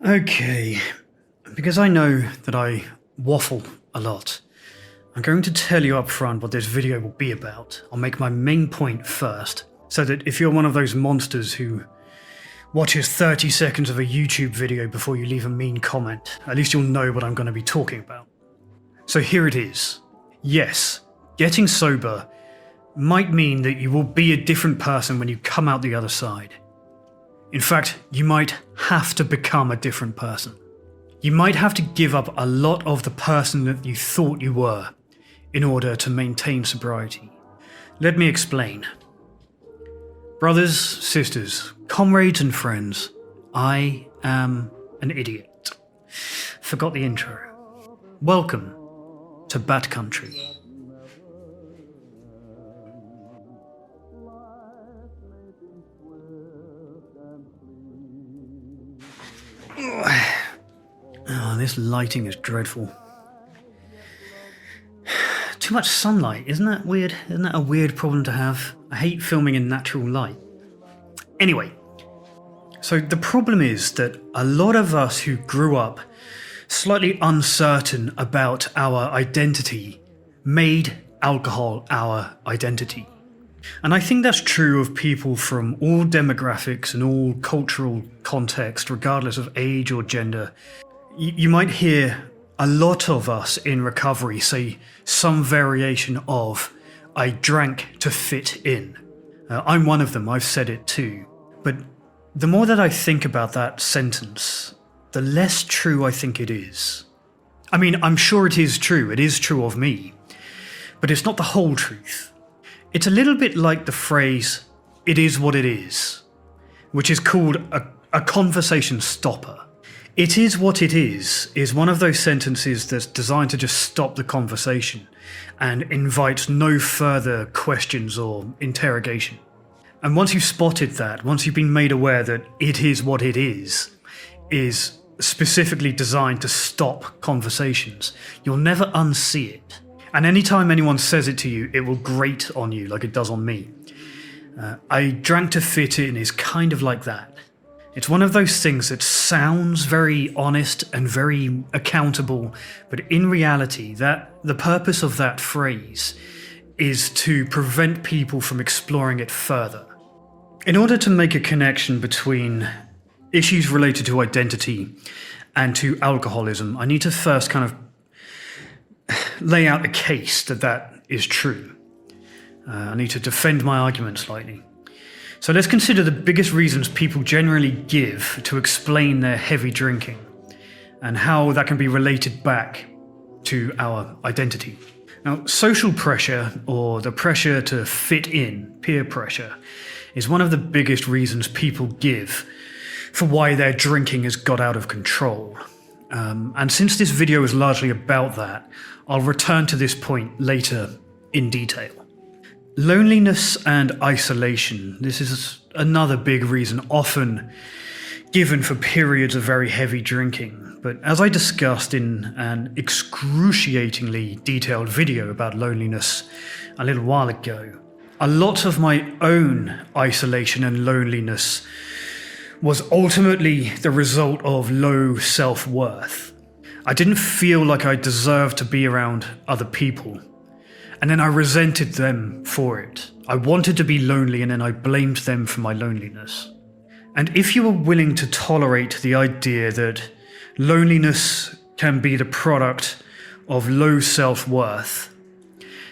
Okay, because I know that I waffle a lot, I'm going to tell you up front what this video will be about. I'll make my main point first, so that if you're one of those monsters who watches 30 seconds of a YouTube video before you leave a mean comment, at least you'll know what I'm going to be talking about. So here it is. Yes, getting sober might mean that you will be a different person when you come out the other side. In fact, you might have to become a different person. You might have to give up a lot of the person that you thought you were in order to maintain sobriety. Let me explain. Brothers, sisters, comrades and friends, I am an idiot. Forgot the intro. Welcome to Bat Country. Oh, this lighting is dreadful. Too much sunlight, isn't that weird? Isn't that a weird problem to have? I hate filming in natural light. Anyway, so the problem is that a lot of us who grew up slightly uncertain about our identity made alcohol our identity. And I think that's true of people from all demographics and all cultural context, regardless of age or gender. You might hear a lot of us in recovery say some variation of, I drank to fit in. I'm one of them, I've said it too. But the more that I think about that sentence, the less true I think it is. I mean, I'm sure it is true of me, but it's not the whole truth. It's a little bit like the phrase, it is what it is, which is called a conversation stopper. It is what it is one of those sentences that's designed to just stop the conversation and invites no further questions or interrogation. And once you've spotted that, once you've been made aware that it is what it is specifically designed to stop conversations, you'll never unsee it. And anytime anyone says it to you, it will grate on you like it does on me. I drank to fit in is kind of like that. It's one of those things that sounds very honest and very accountable, but in reality, the purpose of that phrase is to prevent people from exploring it further. In order to make a connection between issues related to identity and to alcoholism, I need to first kind of lay out a case that is true. I need to defend my argument slightly. So let's consider the biggest reasons people generally give to explain their heavy drinking and how that can be related back to our identity. Now, social pressure, or the pressure to fit in, peer pressure, is one of the biggest reasons people give for why their drinking has got out of control. And since this video is largely about that, I'll return to this point later in detail. Loneliness and isolation. This is another big reason often given for periods of very heavy drinking. But as I discussed in an excruciatingly detailed video about loneliness a little while ago, a lot of my own isolation and loneliness was ultimately the result of low self-worth. I didn't feel like I deserved to be around other people. And then I resented them for it. I wanted to be lonely and then I blamed them for my loneliness. And if you are willing to tolerate the idea that loneliness can be the product of low self-worth,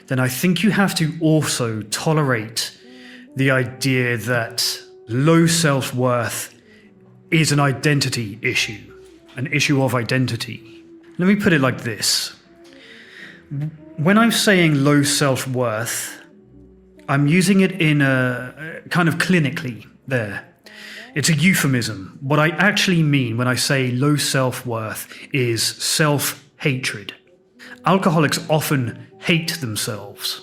then I think you have to also tolerate the idea that low self-worth is an identity issue, an issue of identity. Let me put it like this. When I'm saying low self-worth, I'm using it in a kind of clinically there. It's a euphemism. What I actually mean when I say low self-worth is self-hatred. Alcoholics often hate themselves.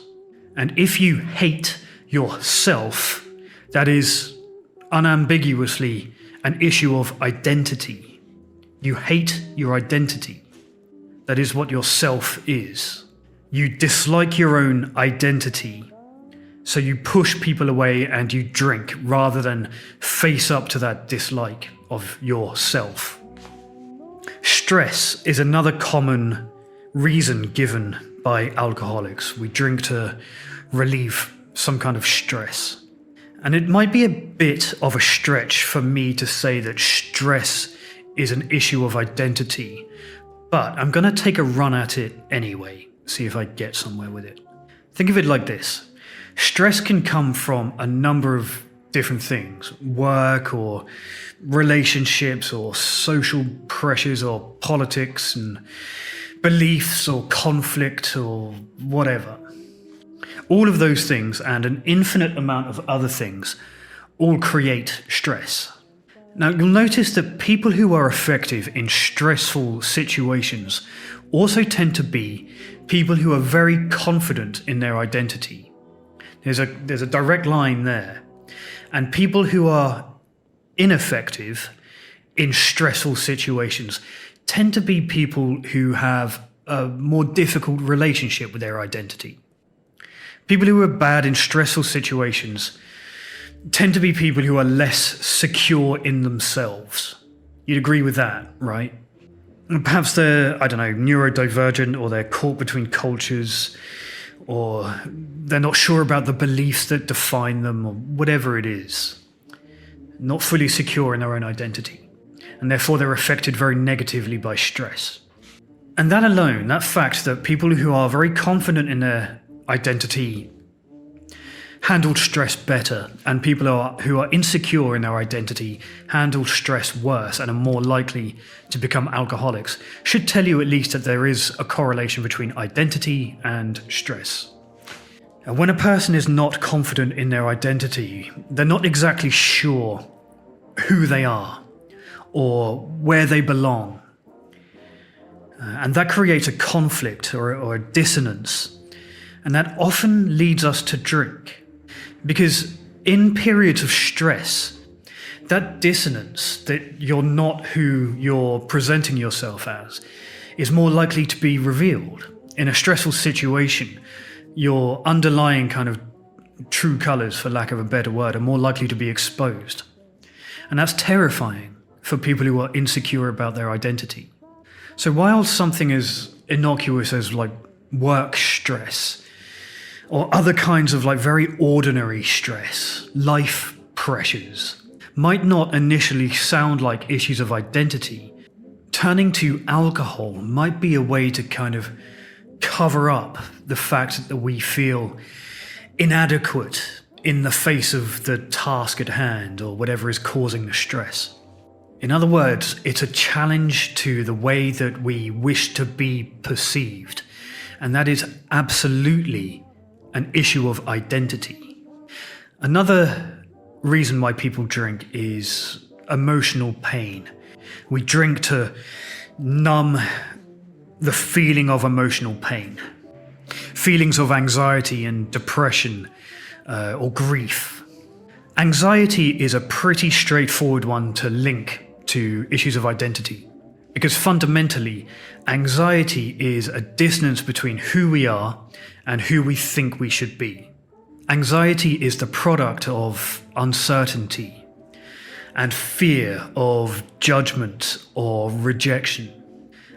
And if you hate yourself, that is unambiguously an issue of identity. You hate your identity. That is what your self is. You dislike your own identity, so you push people away and you drink rather than face up to that dislike of yourself. Stress is another common reason given by alcoholics. We drink to relieve some kind of stress. And it might be a bit of a stretch for me to say that stress is an issue of identity, but I'm going to take a run at it anyway, see if I get somewhere with it. Think of it like this. Stress can come from a number of different things: work or relationships or social pressures or politics and beliefs or conflict or whatever. All of those things and an infinite amount of other things all create stress. Now, you'll notice that people who are effective in stressful situations also tend to be people who are very confident in their identity. There's a direct line there. And people who are ineffective in stressful situations tend to be people who have a more difficult relationship with their identity. People who are bad in stressful situations tend to be people who are less secure in themselves. You'd agree with that, right? Perhaps they're, neurodivergent, or they're caught between cultures, or they're not sure about the beliefs that define them, or whatever it is. Not fully secure in their own identity. And therefore they're affected very negatively by stress. And that alone, that fact that people who are very confident in their identity handle stress better, and people who are insecure in their identity handle stress worse and are more likely to become alcoholics, should tell you at least that there is a correlation between identity and stress. And when a person is not confident in their identity, they're not exactly sure who they are or where they belong. And that creates a conflict or a dissonance. And that often leads us to drink. Because in periods of stress, that dissonance, that you're not who you're presenting yourself as, is more likely to be revealed. In a stressful situation, your underlying kind of true colours, for lack of a better word, are more likely to be exposed. And that's terrifying for people who are insecure about their identity. So while something as innocuous as like work stress, or other kinds of like very ordinary stress, life pressures, might not initially sound like issues of identity, turning to alcohol might be a way to kind of cover up the fact that we feel inadequate in the face of the task at hand or whatever is causing the stress. In other words, it's a challenge to the way that we wish to be perceived, and that is absolutely an issue of identity. Another reason why people drink is emotional pain. We drink to numb the feeling of emotional pain. Feelings of anxiety and depression or grief. Anxiety is a pretty straightforward one to link to issues of identity, because fundamentally, anxiety is a dissonance between who we are and who we think we should be. Anxiety is the product of uncertainty and fear of judgment or rejection.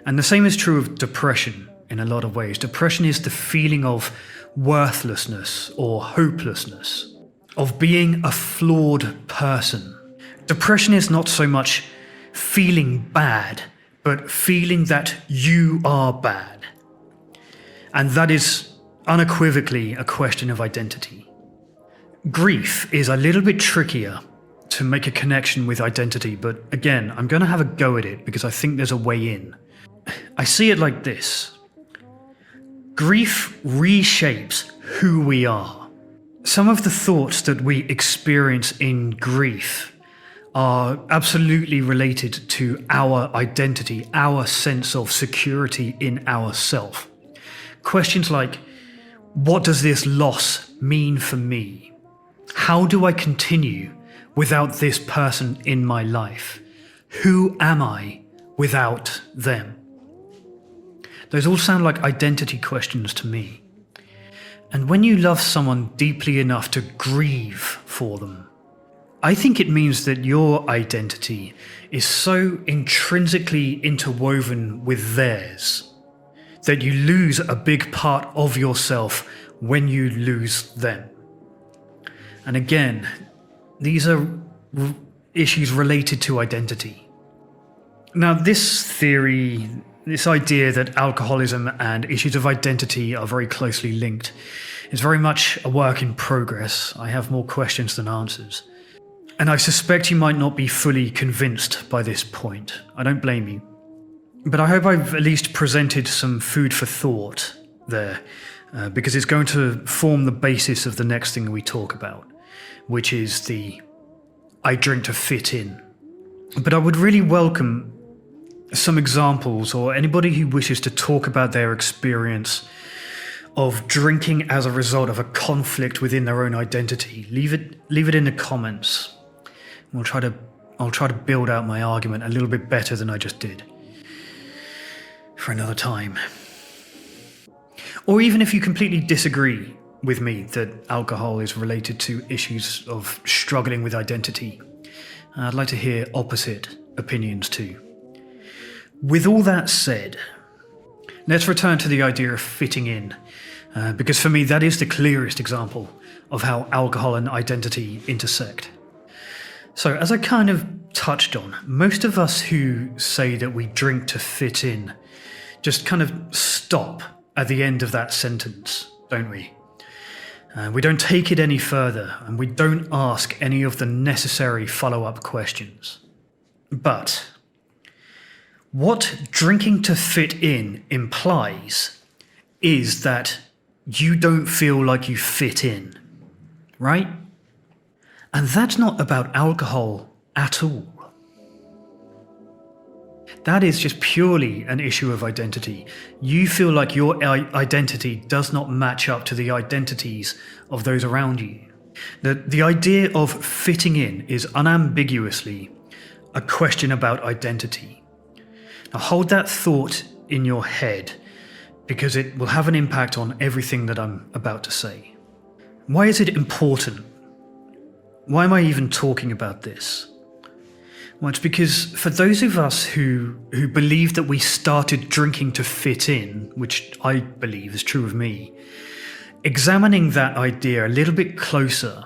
And the same is true of depression in a lot of ways. Depression is the feeling of worthlessness or hopelessness, of being a flawed person. Depression is not so much feeling bad, but feeling that you are bad. And that is unequivocally a question of identity. Grief is a little bit trickier to make a connection with identity, but again, I'm going to have a go at it because I think there's a way in. I see it like this. Grief reshapes who we are. Some of the thoughts that we experience in grief are absolutely related to our identity, our sense of security in ourself. Questions like, what does this loss mean for me? How do I continue without this person in my life? Who am I without them? Those all sound like identity questions to me. And when you love someone deeply enough to grieve for them, I think it means that your identity is so intrinsically interwoven with theirs that you lose a big part of yourself when you lose them. And again, these are issues related to identity. Now, this theory, this idea that alcoholism and issues of identity are very closely linked, is very much a work in progress. I have more questions than answers. And I suspect you might not be fully convinced by this point. I don't blame you. But I hope I've at least presented some food for thought there, because it's going to form the basis of the next thing we talk about, which is the I drink to fit in. But I would really welcome some examples, or anybody who wishes to talk about their experience of drinking as a result of a conflict within their own identity. Leave it in the comments. I'll try to build out my argument a little bit better than I just did for another time. Or even if you completely disagree with me that alcohol is related to issues of struggling with identity, I'd like to hear opposite opinions too. With all that said, let's return to the idea of fitting in, because for me that is the clearest example of how alcohol and identity intersect. So, as I kind of touched on, most of us who say that we drink to fit in just kind of stop at the end of that sentence, don't we? We don't take it any further, and we don't ask any of the necessary follow-up questions. But what drinking to fit in implies is that you don't feel like you fit in, right? And that's not about alcohol at all. That is just purely an issue of identity. You feel like your identity does not match up to the identities of those around you. The idea of fitting in is unambiguously a question about identity. Now hold that thought in your head, because it will have an impact on everything that I'm about to say. Why is it important? Why am I even talking about this? Well, it's because for those of us who believe that we started drinking to fit in, which I believe is true of me, examining that idea a little bit closer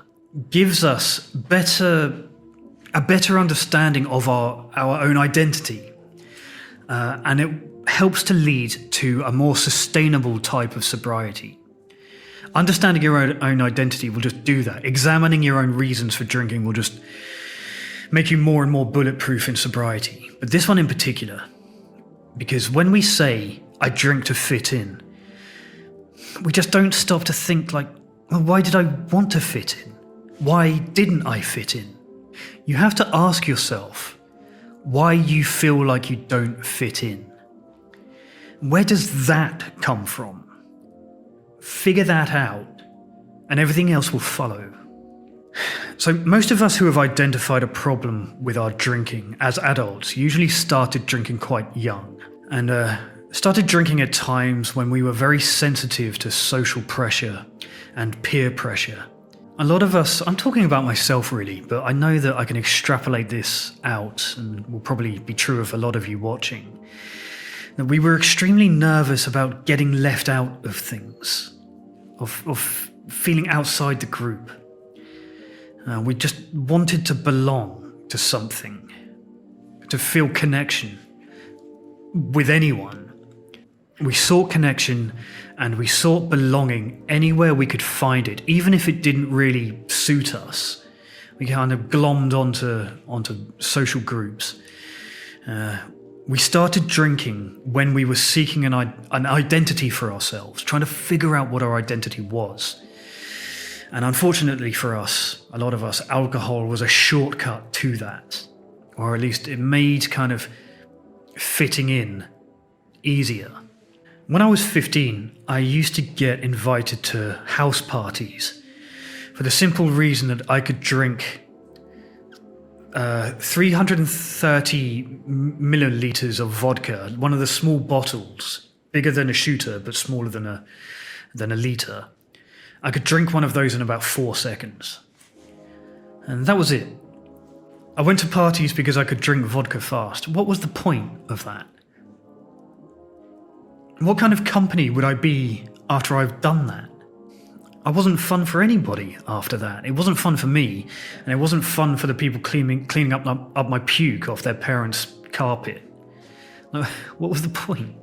gives us a better understanding of our own identity. And it helps to lead to a more sustainable type of sobriety. Understanding your own identity will just do that. Examining your own reasons for drinking will just make you more and more bulletproof in sobriety. But this one in particular, because when we say, I drink to fit in, we just don't stop to think like, well, why did I want to fit in? Why didn't I fit in? You have to ask yourself why you feel like you don't fit in. Where does that come from? Figure that out, and everything else will follow. So most of us who have identified a problem with our drinking as adults usually started drinking quite young, and started drinking at times when we were very sensitive to social pressure and peer pressure. A lot of us, I'm talking about myself really, but I know that I can extrapolate this out, and will probably be true of a lot of you watching, that we were extremely nervous about getting left out of things, of feeling outside the group. We just wanted to belong to something, to feel connection with anyone. We sought connection and we sought belonging anywhere we could find it, even if it didn't really suit us. We kind of glommed onto social groups. We started drinking when we were seeking an identity for ourselves, trying to figure out what our identity was. And unfortunately for us, a lot of us, alcohol was a shortcut to that. Or at least it made kind of fitting in easier. When I was 15, I used to get invited to house parties for the simple reason that I could drink 330 milliliters of vodka, one of the small bottles, bigger than a shooter but smaller than a liter. I could drink one of those in about 4 seconds. And that was it. I went to parties because I could drink vodka fast. What was the point of that? What kind of company would I be after I've done that? I wasn't fun for anybody after that. It wasn't fun for me, and it wasn't fun for the people cleaning up my puke off their parents' carpet. What was the point?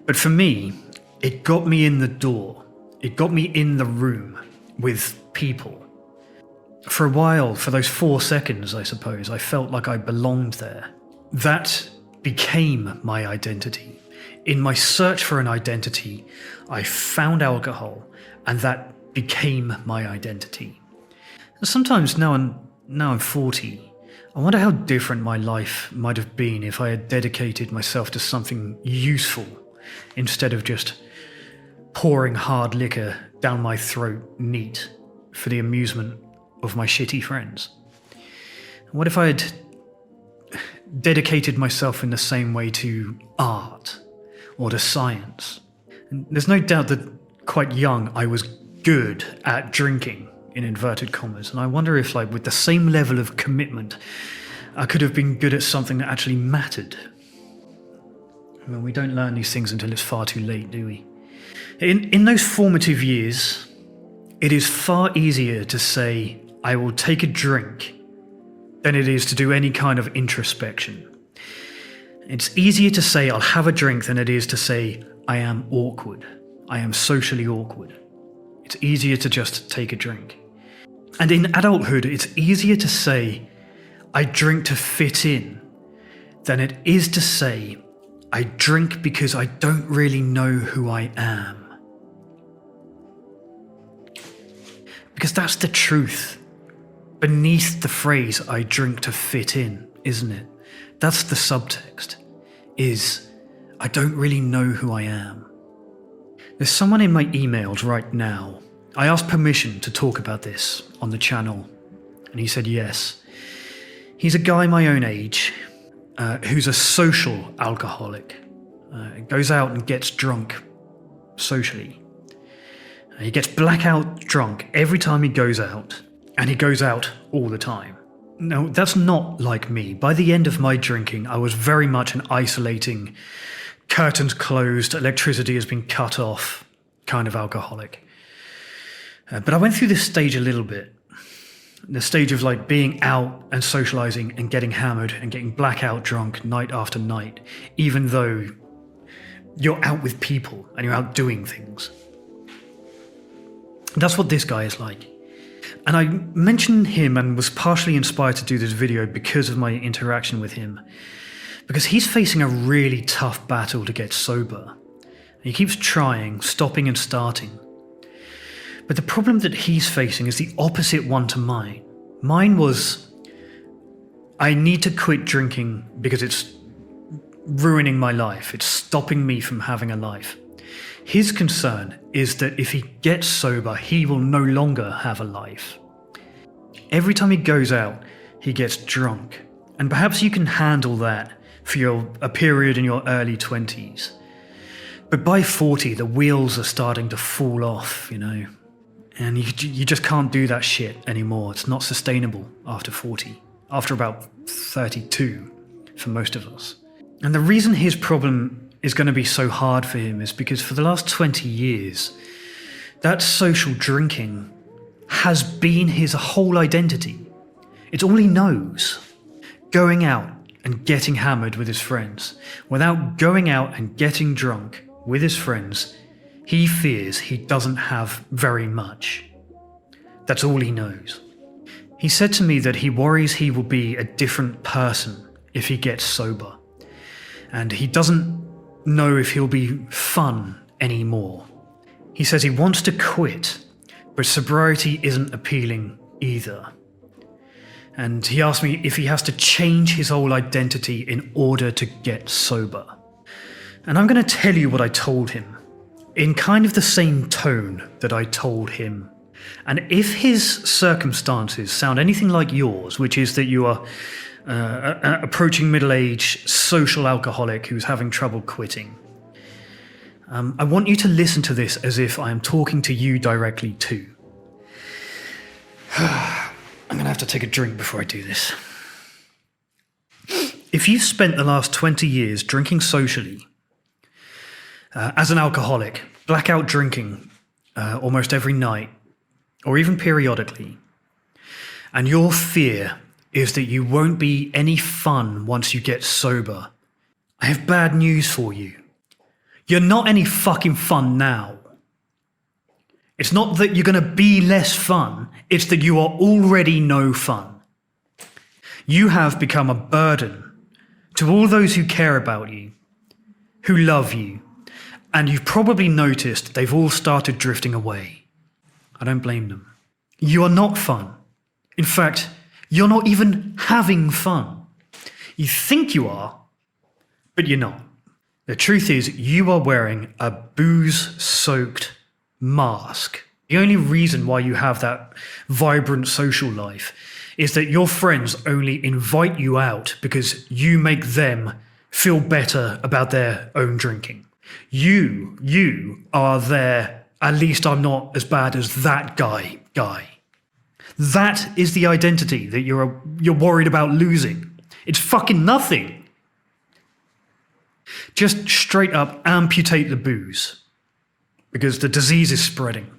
But for me, it got me in the door. It got me in the room with people. For a while, for those 4 seconds, I suppose, I felt like I belonged there. That became my identity. In my search for an identity, I found alcohol, and that became my identity. Sometimes now I'm 40, I wonder how different my life might have been if I had dedicated myself to something useful instead of just pouring hard liquor down my throat neat for the amusement of my shitty friends. What if I had dedicated myself in the same way to art or to science? And there's no doubt that quite young I was good at drinking, in inverted commas, and I wonder if, like, with the same level of commitment, I could have been good at something that actually mattered. Well, we don't learn these things until it's far too late, do we? In those formative years, it is far easier to say, I will take a drink, than it is to do any kind of introspection. It's easier to say, I'll have a drink, than it is to say, I am awkward. I am socially awkward. It's easier to just take a drink. And in adulthood, it's easier to say, I drink to fit in, than it is to say, I drink because I don't really know who I am. Because that's the truth. Beneath the phrase, I drink to fit in, isn't it? That's the subtext, is I don't really know who I am. There's someone in my emails right now. I asked permission to talk about this on the channel, and he said yes. He's a guy my own age who's a social alcoholic. Goes out and gets drunk socially. He gets blackout drunk every time he goes out, and he goes out all the time. No, that's not like me. By the end of my drinking, I was very much an isolating, curtains closed, electricity has been cut off kind of alcoholic. But I went through this stage a little bit. The stage of like being out and socializing and getting hammered and getting blackout drunk night after night, even though you're out with people and you're out doing things. That's what this guy is like. And I mentioned him and was partially inspired to do this video because of my interaction with him. Because he's facing a really tough battle to get sober. He keeps trying, stopping and starting. But the problem that he's facing is the opposite one to mine. Mine was, I need to quit drinking because it's ruining my life. It's stopping me from having a life. His concern is that if he gets sober, he will no longer have a life. Every time he goes out, he gets drunk. And perhaps you can handle that for a period in your early 20s. But by 40, the wheels are starting to fall off, you know. And you just can't do that shit anymore. It's not sustainable after 40. After about 32 for most of us. And the reason his problem is going to be so hard for him is because for the last 20 years, that social drinking has been his whole identity. It's all he knows. Going out and getting hammered with his friends. Without going out and getting drunk with his friends, he fears he doesn't have very much. That's all he knows. He said to me that he worries he will be a different person if he gets sober. And he doesn't know if he'll be fun anymore. He says he wants to quit, but sobriety isn't appealing either. And he asked me if he has to change his whole identity in order to get sober. And I'm going to tell you what I told him, in kind of the same tone that I told him. And if his circumstances sound anything like yours, which is that you are approaching middle-age social alcoholic who's having trouble quitting, I want you to listen to this as if I am talking to you directly too. I'm going to have to take a drink before I do this. If you've spent the last 20 years drinking socially, as an alcoholic, blackout drinking almost every night, or even periodically, and your fear is that you won't be any fun once you get sober, I have bad news for you. You're not any fucking fun now. It's not that you're going to be less fun, it's that you are already no fun. You have become a burden to all those who care about you, who love you, and you've probably noticed they've all started drifting away. I don't blame them. You are not fun. In fact, you're not even having fun. You think you are, but you're not. The truth is, you are wearing a booze-soaked mask. The only reason why you have that vibrant social life is that your friends only invite you out because you make them feel better about their own drinking. You are there, at least I'm not as bad as that guy. That is the identity that you're worried about losing. It's fucking nothing. Just straight up amputate the booze, because the disease is spreading.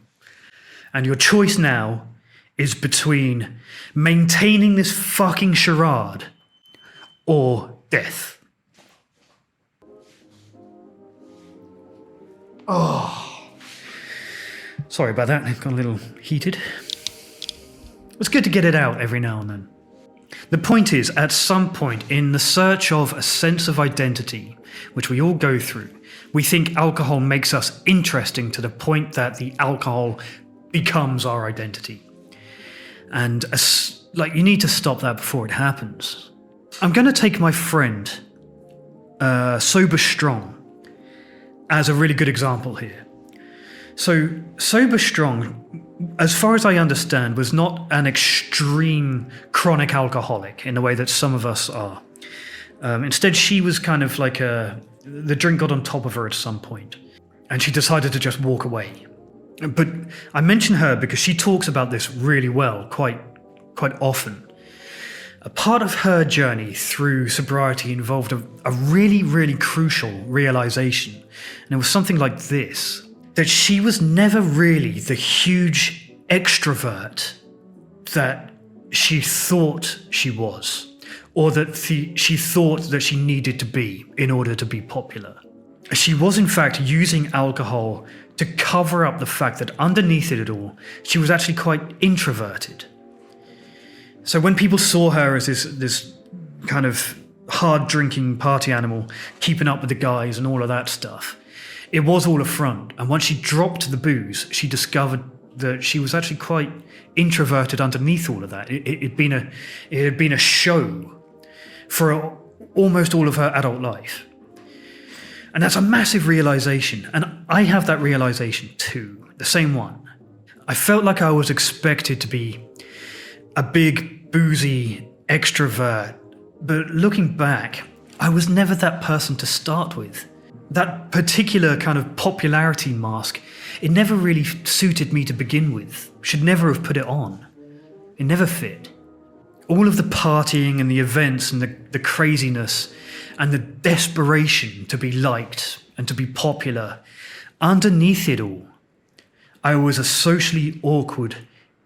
And your choice now is between maintaining this fucking charade or death. Oh, sorry about that. It got a little heated. It's good to get it out every now and then. The point is, at some point in the search of a sense of identity, which we all go through, we think alcohol makes us interesting to the point that the alcohol becomes our identity. And you need to stop that before it happens. I'm going to take my friend, Sober Strong, as a really good example here. So, Sober Strong, as far as I understand, was not an extreme chronic alcoholic in the way that some of us are. Instead, she was kind of like the drink got on top of her at some point, and she decided to just walk away. But I mention her because she talks about this really well, quite often. A part of her journey through sobriety involved a really, really crucial realization, and it was something like this: that she was never really the huge extrovert that she thought she was, or that she thought that she needed to be in order to be popular. She was in fact using alcohol to cover up the fact that underneath it all, she was actually quite introverted. So when people saw her as this kind of hard-drinking party animal, keeping up with the guys and all of that stuff, it was all a front. And once she dropped the booze, she discovered that she was actually quite introverted underneath all of that. It had been a show for almost all of her adult life. And that's a massive realization. And I have that realization too, the same one. I felt like I was expected to be a big, boozy extrovert. But looking back, I was never that person to start with. That particular kind of popularity mask, it never really suited me to begin with. Should never have put it on. It never fit. All of the partying and the events and the craziness and the desperation to be liked and to be popular, underneath it all, I was a socially awkward,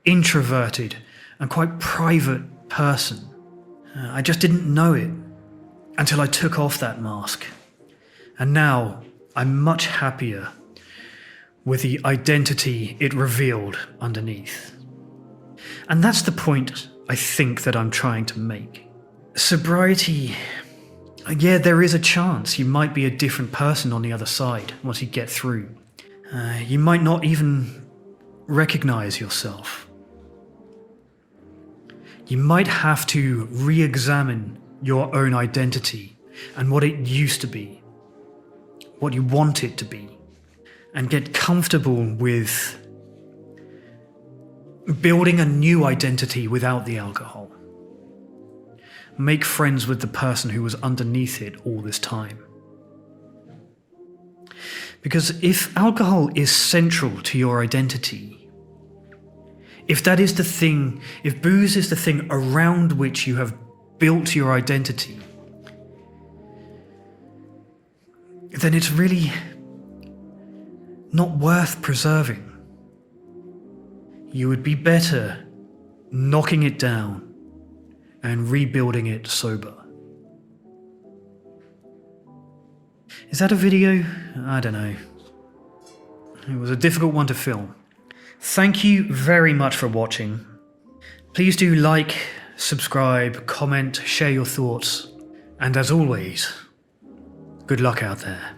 introverted, and quite private person. I just didn't know it until I took off that mask. And now I'm much happier with the identity it revealed underneath. And that's the point I think that I'm trying to make. Sobriety, yeah, there is a chance you might be a different person on the other side once you get through. You might not even recognize yourself. You might have to re-examine your own identity and what it used to be, what you want it to be, and get comfortable with building a new identity without the alcohol. Make friends with the person who was underneath it all this time. Because if alcohol is central to your identity, if that is the thing, if booze is the thing around which you have built your identity, then it's really not worth preserving. You would be better knocking it down and rebuilding it sober. Is that a video? I don't know. It was a difficult one to film. Thank you very much for watching. Please do like, subscribe, comment, share your thoughts, and as always, good luck out there.